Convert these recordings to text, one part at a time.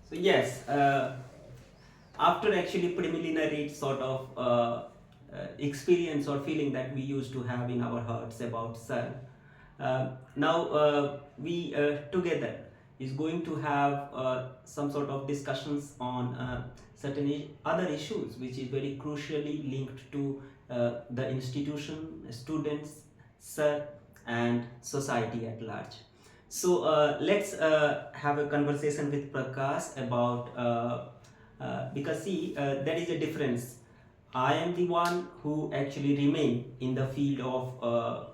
So yes, after actually preliminary sort of experience or feeling that we used to have in our hearts about Sun, now we together is going to have some sort of discussions on certain other issues which is very crucially linked to the institution, students, Sir, and society at large. So let's have a conversation with Prakash about because see there is a difference. I am the one who actually remain in the field of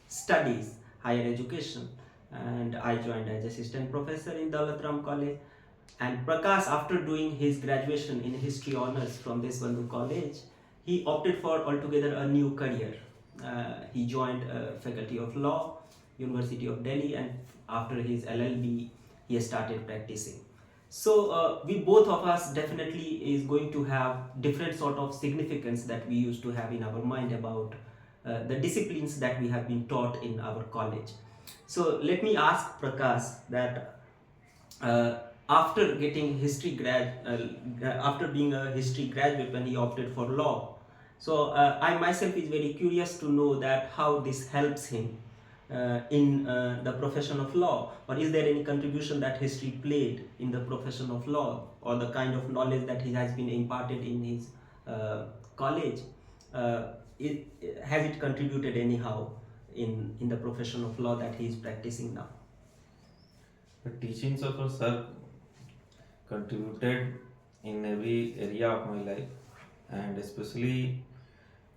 studies, higher education, and I joined as assistant professor in Dalatram College. And Prakash, after doing his graduation in history honors from Desbandhu College, he opted for altogether a new career. He joined Faculty of Law, University of Delhi, and after his LLB, he started practicing. So we both of us definitely is going to have different sort of significance that we used to have in our mind about the disciplines that we have been taught in our college. So let me ask Prakash that uh, after getting after being a history graduate when he opted for law, so I myself is very curious to know that how this helps him in the profession of law, or is there any contribution that history played in the profession of law, or the kind of knowledge that he has been imparted in his college, uh, has it contributed anyhow in the profession of law that he is practicing now? The teachings of a sir contributed in every area of my life, and especially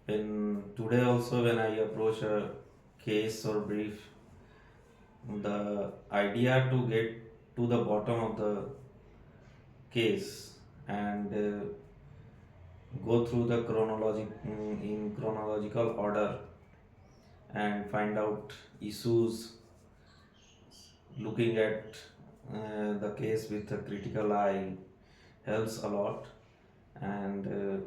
when today also when I approach a case or brief, the idea to get to the bottom of the case and go through the in chronological order and find out issues, looking at the case with a critical eye helps a lot. And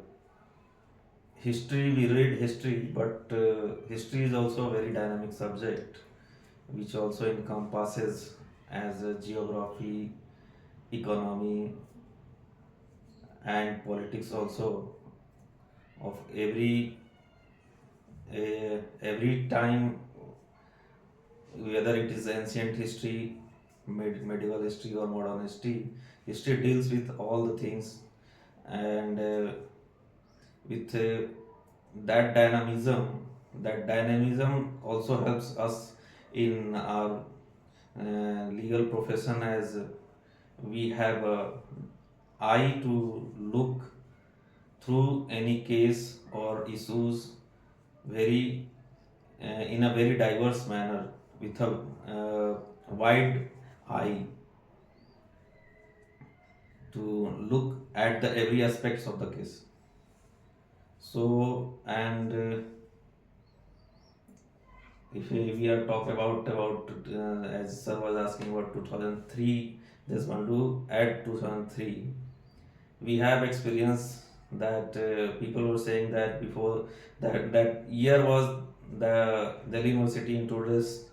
history, we read history, but history is also a very dynamic subject which also encompasses as a geography, economy, and politics also of every time, whether it is ancient history, medieval history, or modern history. History deals with all the things, and with that dynamism, that dynamism also helps us in our legal profession, as we have a eye to look through any case or issues very in a very diverse manner, with a wide eye to look at the every aspects of the case. So, and if we are talking about as sir was asking about 2003, just want to add 2003. We have experience that people were saying that before that year was the Delhi University introduced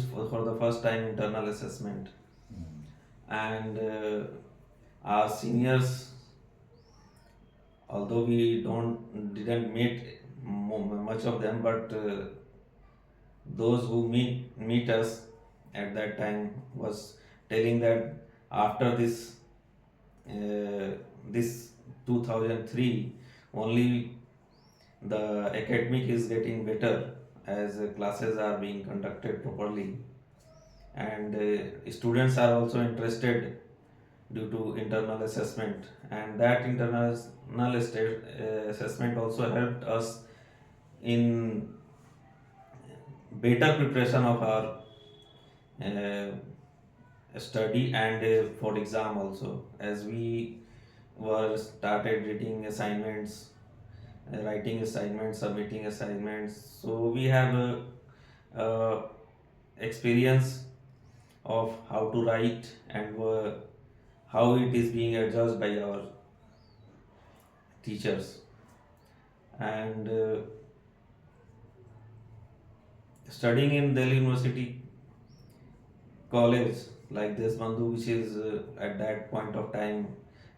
for the first time internal assessment, and our seniors, although we don't didn't meet much of them, but those who meet us at that time was telling that after this 2003 only the academic is getting better, as classes are being conducted properly, and students are also interested due to internal assessment, and that assessment also helped us in better preparation of our uh, study, and for exam also, as we were started reading assignments, writing assignments, submitting assignments. So we have a experience of how to write, and how it is being adjusted by our teachers. And studying in Delhi University College like this Bandhu, which is at that point of time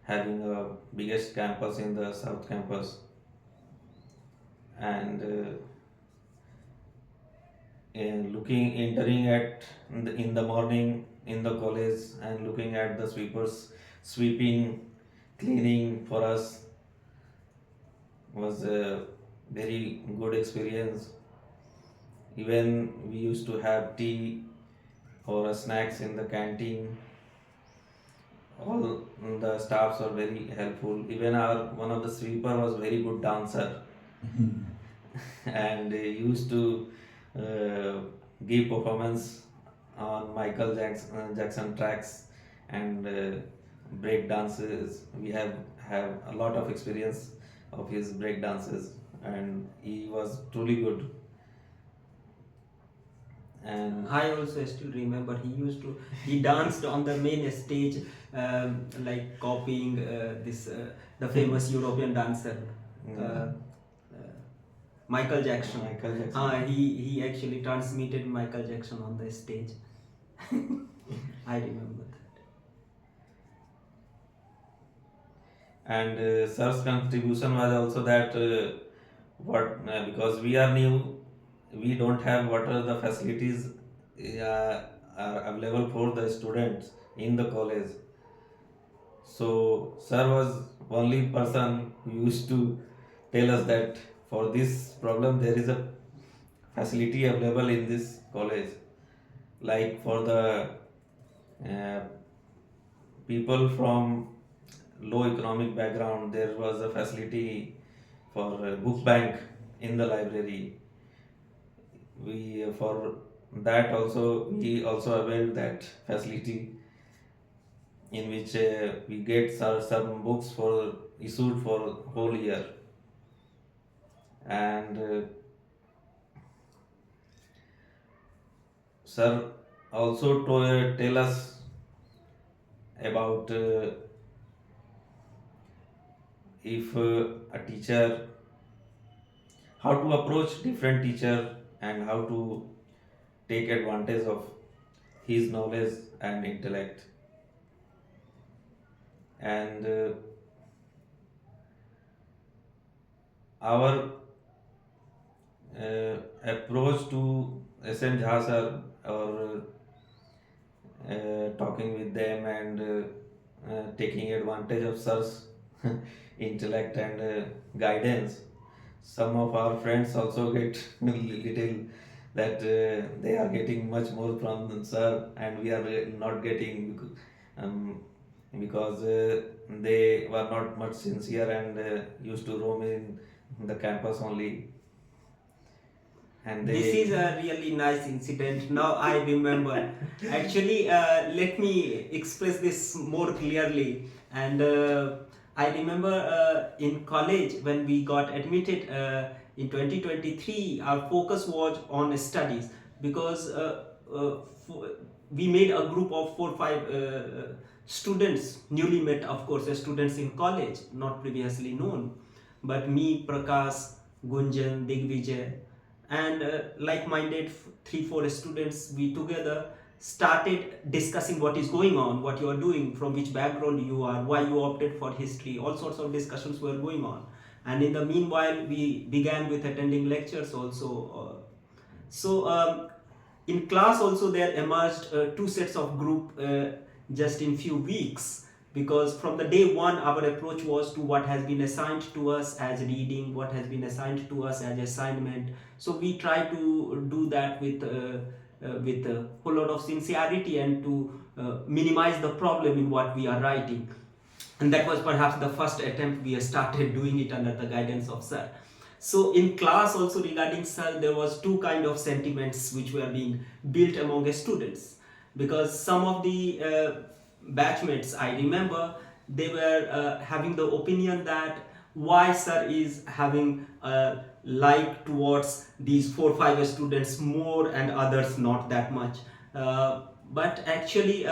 having a biggest campus in the South Campus, and looking entering at in the morning in the college and looking at the sweepers sweeping, cleaning for us was a very good experience. Even we used to have tea or snacks in the canteen. All the staffs are very helpful. Even our one of the sweeper was very good dancer and used to uh, give performance on Jackson tracks and break dances. We have a lot of experience of his break dances, and he was truly good. And I also still remember he danced on the main stage, like copying this the famous European dancer, uh, Michael Jackson. Michael Jackson. He actually transmitted Michael Jackson on the stage. I remember that. And sir's contribution was also that what because we are new, we don't have what are the facilities are available for the students in the college. So sir was only person who used to tell us that for this problem there is a facility available in this college, like for the uh, people from low economic background, there was a facility for a book bank in the library. We for that also we also availed that facility, in which we get some books for issued for whole year. And sir also tell us about if a teacher, how to approach different teacher and how to take advantage of his knowledge and intellect. And our approach to SN Jha sir, or talking with them and taking advantage of sir's intellect and guidance. Some of our friends also get little that they are getting much more from sir and we are not getting because they were not much sincere and used to roam in the campus only, and This is they a really nice incident. Now I remember. Actually, let me express this more clearly. And I remember in college when we got admitted in 2023, our focus was on studies because we made a group of 4 5 students, newly met, of course, students in college, not previously known. But me, Prakash, Gunjan, Digvijay, and like-minded 3 4 students, we together started discussing what is going on, what you are doing, from which background you are, why you opted for history. All sorts of discussions were going on, and in the meanwhile we began with attending lectures also. In class also there emerged two sets of group just in few weeks, because from the day one our approach was to what has been assigned to us as reading, what has been assigned to us as assignment. So we try to do that with a whole lot of sincerity and to minimize the problem in what we are writing. And that was perhaps the first attempt we started doing it under the guidance of sir. So in class also regarding sir, there was two kind of sentiments which were being built among the students, because some of the batchmates, I remember, they were having the opinion that why sir is having a like towards these 4 5 students more and others not that much. But actually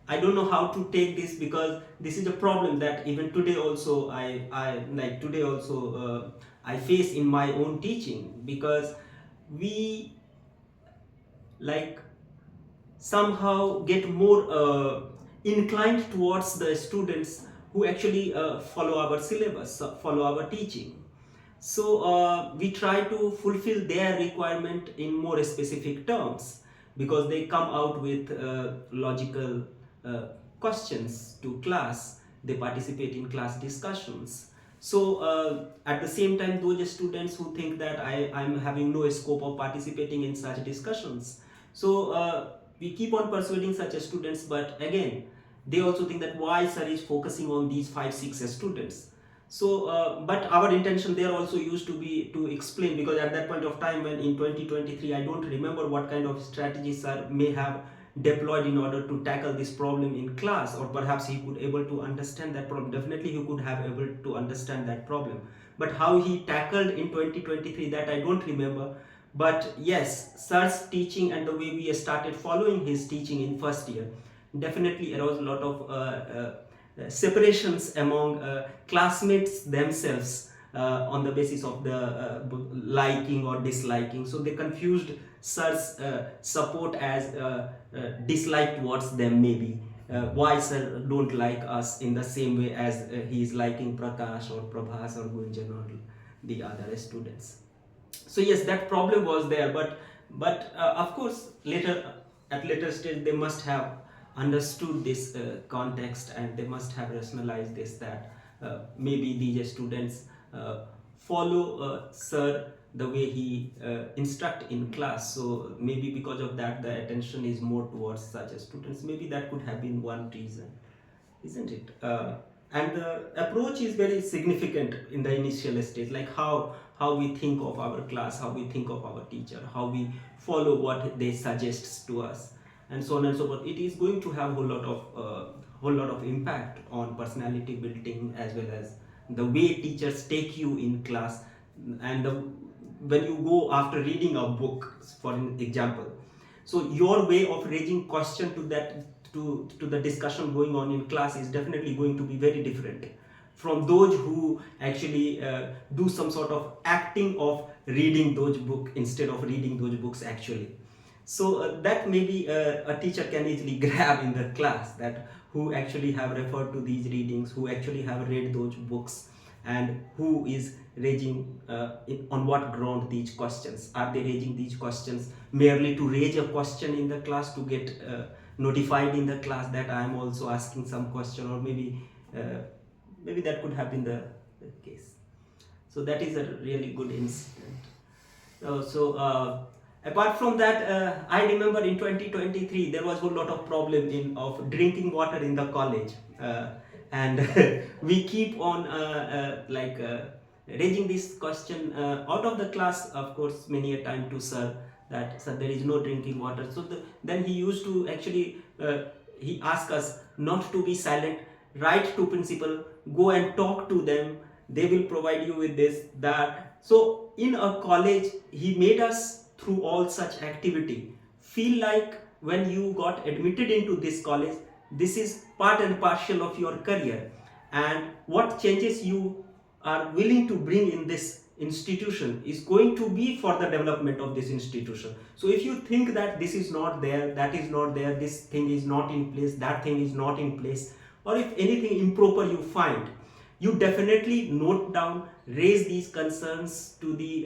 I don't know how to take this, because this is a problem that even today also I face in my own teaching, because we like somehow get more inclined towards the students who actually follow our syllabus, follow our teaching. So we try to fulfill their requirement in more specific terms, because they come out with logical uh, questions to class. They participate in class discussions. So at the same time, those students who think that I'm having no scope of participating in such discussions, so we keep on persuading such students. But again, they also think that why sir is focusing on these 5-6 students. So but our intention there also used to be to explain, because at that point of time, when in 2023, I don't remember what kind of strategies sir may have deployed in order to tackle this problem in class, or perhaps he could able to understand that problem. Definitely he could have able to understand that problem, but how he tackled in 2023, that I don't remember. But yes, sir's teaching and the way we started following his teaching in first year definitely aroused a lot of separations among classmates themselves on the basis of the liking or disliking. So they confused sir's support as dislike towards them, maybe. Why sir don't like us in the same way as he is liking Prakash or Prabhas or Gunjan or the other students. So yes, that problem was there, but of course later, at later stage, they must have understood this context, and they must have rationalized this, that maybe these students follow sir the way he instruct in class. So maybe because of that, the attention is more towards such students. Maybe that could have been one reason, isn't it? And the approach is very significant in the initial stage, like how we think of our class, how we think of our teacher, how we follow what they suggest to us, and so on and so forth. It is going to have a whole lot of impact on personality building, as well as the way teachers take you in class. And when you go after reading a book, for an example, so your way of raising question to that, to the discussion going on in class, is definitely going to be very different from those who actually do some sort of acting of reading those books instead of reading those books actually. So that maybe a teacher can easily grab in the class, that who actually have referred to these readings, who actually have read those books, and who is raising on what ground these questions. Are they raising these questions merely to raise a question in the class, to get notified in the class that I am also asking some question, or maybe that could have been the case. So that is a really good incident. Apart from that, I remember in 2023 there was a lot of problem of drinking water in the college, and we keep on raising this question out of the class, of course, many a time to sir, that sir, there is no drinking water. So then he used to actually he asked us not to be silent, write to principal, go and talk to them, they will provide you with this, that. So in a college, he made us, through all such activity, feel like when you got admitted into this college, this is part and parcel of your career, and what changes you are willing to bring in this institution is going to be for the development of this institution. So if you think that this is not there, that is not there, this thing is not in place, that thing is not in place, or if anything improper you find, you definitely note down, raise these concerns to the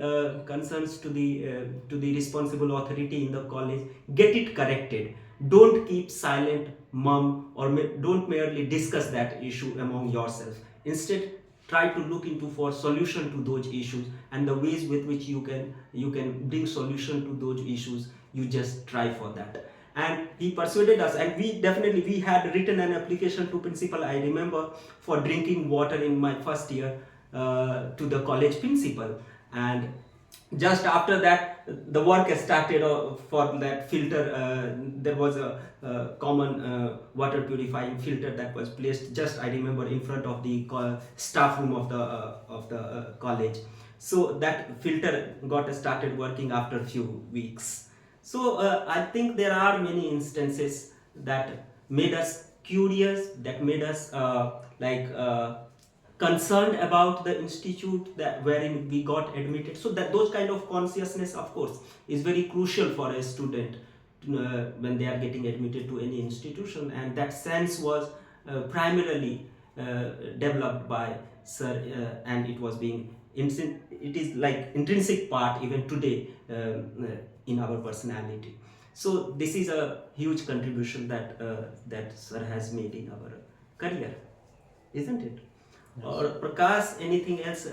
to the responsible authority in the college, get it corrected. Don't keep silent, mum, or don't merely discuss that issue among yourself. Instead, try to look into for solution to those issues, and the ways with which you can bring solution to those issues, you just try for that. And he persuaded us, and we had written an application to principal, I remember, for drinking water in my first year to the college principal. And just after that, the work started for that filter. There was a common water purifying filter that was placed, just I remember, in front of the staff room of the college. So that filter got started working after a few weeks. So I think there are many instances that made us curious, that made us concerned about the institute that wherein we got admitted. So that those kind of consciousness, of course, is very crucial for a student when they are getting admitted to any institution, and that sense was primarily developed by sir, and it was being it is like intrinsic part even today in our personality. So this is a huge contribution that that sir has made in our career, isn't it? Yes. Or Prakash, anything else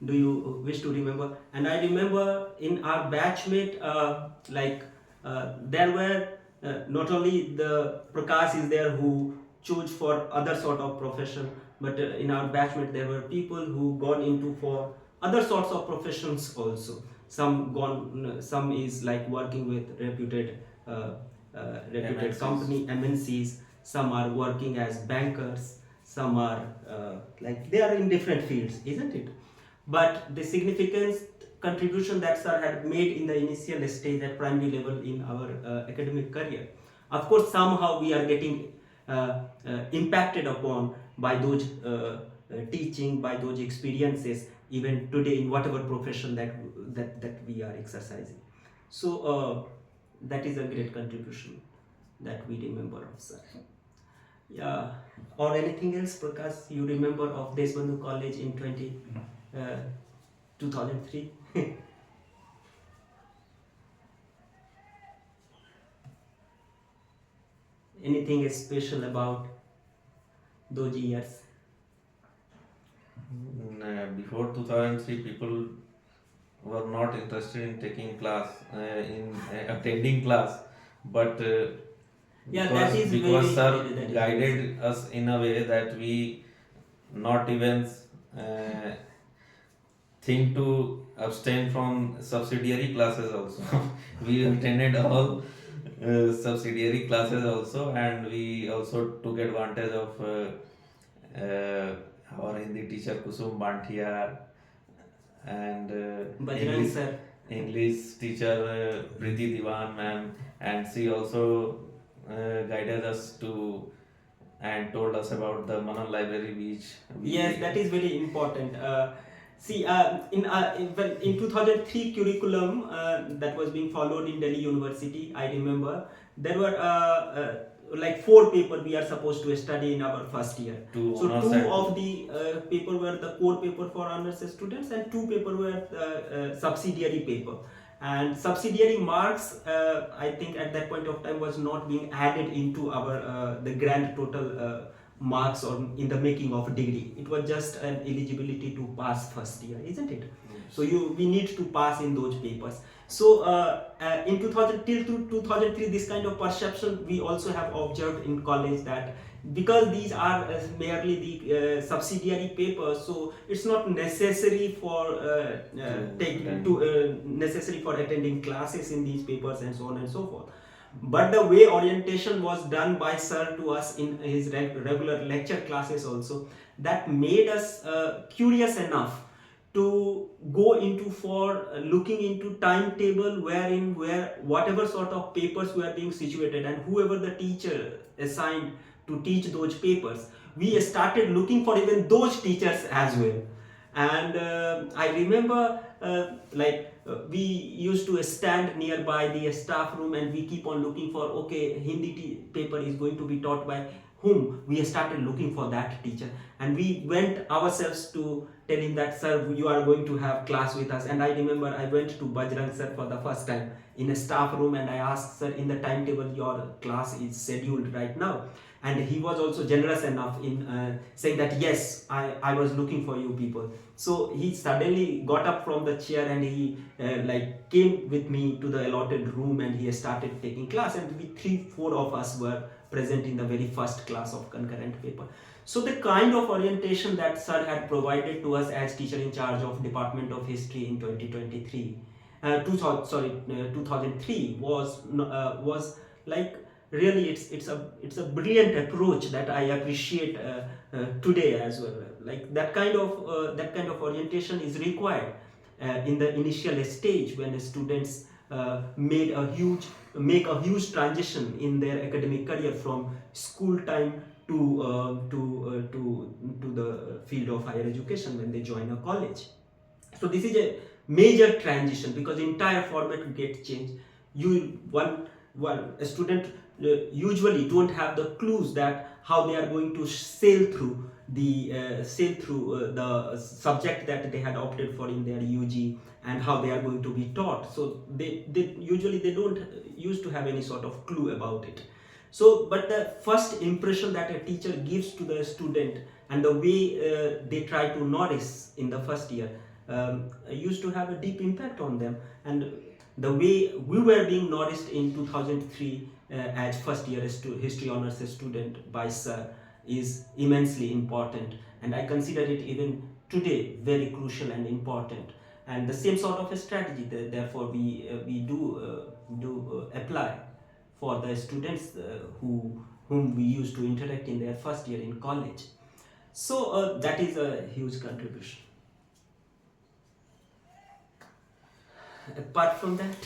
do you wish to remember? And I remember in our batchmate, there were not only the Prakash is there who choose for other sort of profession, but in our batchmate there were people who gone into for other sorts of professions also. Some is like working with reputed MNCs. company MNCs. Some are working as bankers. Some are like they are in different fields, isn't it? But the significant contribution that sir had made in the initial stage at primary level in our academic career, of course somehow we are getting impacted upon by those teaching, by those experiences even today in whatever profession that we are exercising. So that is a great contribution that we remember of sir. Yeah. Or anything else, Prakash, you remember of Deshbandhu College in 2003? Anything special about those years? Before 2003, people were not interested in taking class, in attending class, but Yeah, that is because very, sir that is guided us in a way that we not even think to abstain from subsidiary classes also. We attended all subsidiary classes also, and we also took advantage of our Hindi teacher Kusum Bantia and Bajrang sir. English teacher Priti Diwan ma'am, and she also guided us to and told us about the Manan library which Yes, that is very important. In 2003 curriculum that was being followed in Delhi University, I remember there were like 4 papers we are supposed to study in our first year. So 2 of the paper were the core paper for honors students, and 2 paper were subsidiary paper. And subsidiary marks, I think at that point of time was not being added into our the grand total marks or in the making of a degree. It was just an eligibility to pass first year, isn't it? Yes. So we need to pass in those papers. So in 2000 till 2003, this kind of perception we also have observed in college, that because these are merely the subsidiary papers, so it's not necessary for necessary for attending classes in these papers and so on and so forth. But the way orientation was done by sir to us in his regular lecture classes also, that made us curious enough to go into for looking into timetable where whatever sort of papers were being situated, and whoever the teacher assigned to teach those papers, we started looking for even those teachers as well. And I remember we used to stand nearby the staff room, and we keep on looking for, okay, Hindi paper is going to be taught by whom. We started looking for that teacher, and we went ourselves to tell him that, sir, you are going to have class with us. And I remember I went to Bajrang sir for the first time in a staff room, and I asked, sir, in the timetable your class is scheduled right now? And he was also generous enough in saying that yes, I was looking for you people. So he suddenly got up from the chair, and he came with me to the allotted room, and he started taking class, and we 3-4 of us were present in the very first class of concurrent paper. So the kind of orientation that sir had provided to us as teacher in charge of Department of History in 2003 was like really it's a brilliant approach that I appreciate today as well. Like that kind of orientation is required in the initial stage when the students make a huge transition in their academic career from school time to the field of higher education when they join a college. So this is a major transition because entire format gets changed. well, a student usually don't have the clues that how they are going to sail through the subject that they had opted for in their UG, and how they are going to be taught. So they usually they don't used to have any sort of clue about it. So but the first impression that a teacher gives to the student, and the way they try to notice in the first year, used to have a deep impact on them. And the way we were being noticed in 2003 as first year history honors student by sir is immensely important, and I consider it even today very crucial and important. And the same sort of a strategy therefore we do apply for the students whom we used to interact in their first year in college. So that is a huge contribution. Apart from that,